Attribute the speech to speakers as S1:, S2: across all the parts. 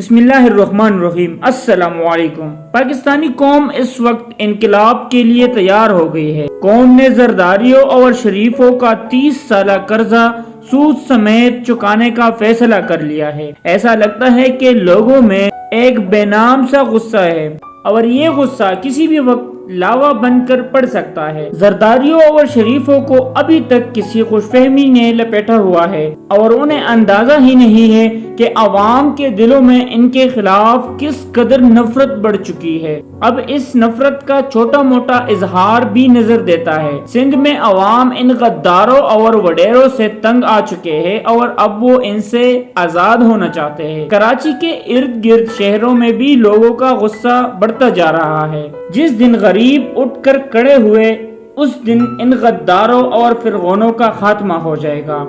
S1: بسم اللہ الرحمن الرحیم۔ السلام علیکم۔ پاکستانی قوم اس وقت انقلاب کے لیے تیار ہو گئی ہے۔ قوم نے زرداریوں اور شریفوں کا 30 سالہ قرضہ سود سمیت چکانے کا فیصلہ کر لیا ہے۔ ایسا لگتا ہے کہ لوگوں میں ایک بے نام سا غصہ ہے اور یہ غصہ کسی بھی وقت لاوا بن کر پڑ سکتا ہے۔ زرداریوں اور شریفوں کو ابھی تک کسی خوش فہمی نے لپیٹا ہوا ہے اور انہیں اندازہ ہی نہیں ہے کہ عوام کے دلوں میں ان کے خلاف کس قدر نفرت بڑھ چکی ہے۔ اب اس نفرت کا چھوٹا موٹا اظہار بھی نظر دیتا ہے۔ سندھ میں عوام ان غداروں اور وڈیروں سے تنگ آ چکے ہیں اور اب وہ ان سے آزاد ہونا چاہتے ہیں۔ کراچی کے ارد گرد شہروں میں بھی لوگوں کا غصہ بڑھتا جا رہا ہے۔ جس دن غریب اٹھ کر کھڑے ہوئے اس دن ان غداروں اور فرعونوں کا خاتمہ ہو جائے گا۔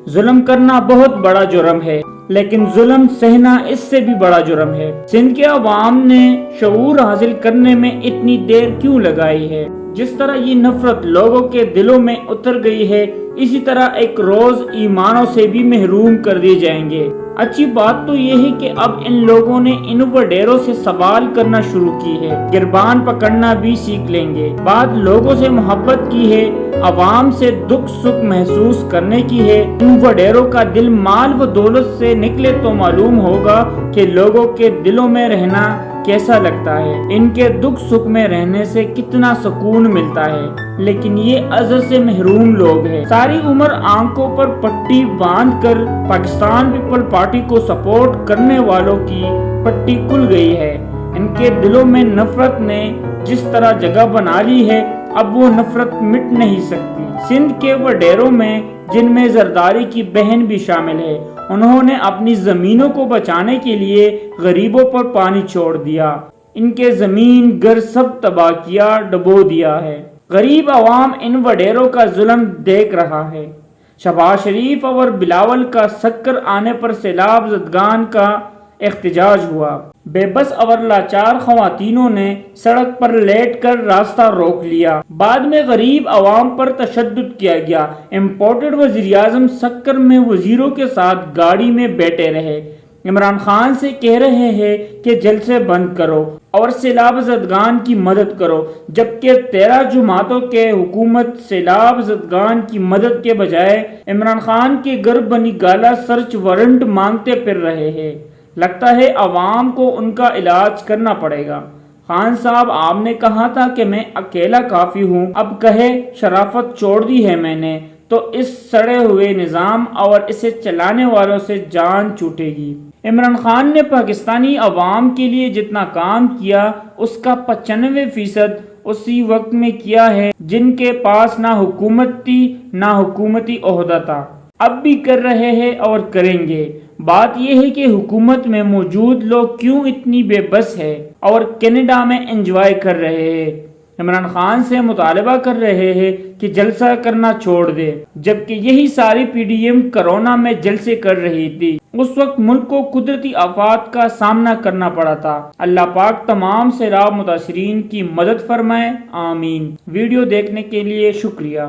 S1: ظلم کرنا بہت بڑا جرم ہے، لیکن ظلم سہنا اس سے بھی بڑا جرم ہے۔ سندھ کے عوام نے شعور حاصل کرنے میں اتنی دیر کیوں لگائی ہے؟ جس طرح یہ نفرت لوگوں کے دلوں میں اتر گئی ہے، اسی طرح ایک روز ایمانوں سے بھی محروم کر دیے جائیں گے۔ اچھی بات تو یہ ہے کہ اب ان لوگوں نے ان وڈیروں سے سوال کرنا شروع کی ہے، گربان پکڑنا بھی سیکھ لیں گے۔ بعد لوگوں سے محبت کی ہے، عوام سے دکھ سکھ محسوس کرنے کی ہے۔ ان وڈیروں کا دل مال و دولت سے نکلے تو معلوم ہوگا کہ لوگوں کے دلوں میں رہنا کیسا لگتا ہے، ان کے دکھ سکھ میں رہنے سے کتنا سکون ملتا ہے۔ لیکن یہ عزت سے محروم لوگ ہیں۔ ساری عمر آنکھوں پر پٹی باندھ کر پاکستان پیپل پارٹی کو سپورٹ کرنے والوں کی پٹی کھل گئی ہے۔ ان کے دلوں میں نفرت نے جس طرح جگہ بنا لی ہے، اب وہ نفرت مٹ نہیں سکتی۔ سندھ کے وڈیروں میں، جن میں زرداری کی بہن بھی شامل ہے، انہوں نے اپنی زمینوں کو بچانے کے لیے غریبوں پر پانی چھوڑ دیا۔ ان کے زمین گھر سب تباہ کیا، ڈبو دیا ہے۔ غریب عوام ان وڈیروں کا ظلم دیکھ رہا ہے۔ شہباز شریف اور بلاول کا سکر آنے پر سیلاب زدگان کا احتجاج ہوا۔ بے بس اور لاچار خواتینوں نے سڑک پر لیٹ کر راستہ روک لیا۔ بعد میں غریب عوام پر تشدد کیا گیا۔ امپورٹڈ وزیراعظم سکر میں وزیروں کے ساتھ گاڑی میں بیٹھے رہے۔ عمران خان سے کہہ رہے ہیں کہ جلسے بند کرو اور سیلاب زدگان کی مدد کرو، جبکہ 13 جماعتوں کے حکومت سیلاب زدگان کی مدد کے بجائے عمران خان کے گھر بنی گالا سرچ وارنٹ مانگتے پھر رہے ہیں۔ لگتا ہے عوام کو ان کا علاج کرنا پڑے گا۔ خان صاحب، آپ نے کہا تھا کہ میں اکیلا کافی ہوں، اب کہے شرافت چھوڑ دی ہے میں نے تو اس سڑے ہوئے نظام اور اسے چلانے والوں سے جان چھوٹے گی۔ عمران خان نے پاکستانی عوام کے لیے جتنا کام کیا اس کا 95% اسی وقت میں کیا ہے جن کے پاس نہ حکومت تھی نہ حکومتی عہدہ تھا۔ اب بھی کر رہے ہیں اور کریں گے۔ بات یہ ہے کہ حکومت میں موجود لوگ کیوں اتنی بے بس ہے اور کینیڈا میں انجوائے کر رہے ہیں۔ عمران خان سے مطالبہ کر رہے ہیں کہ جلسہ کرنا چھوڑ دے، جبکہ یہی ساری پی ڈی ایم کرونا میں جلسے کر رہی تھی۔ اس وقت ملک کو قدرتی آفات کا سامنا کرنا پڑا تھا۔ اللہ پاک تمام سیلاب متاثرین کی مدد فرمائے، آمین۔ ویڈیو دیکھنے کے لیے شکریہ۔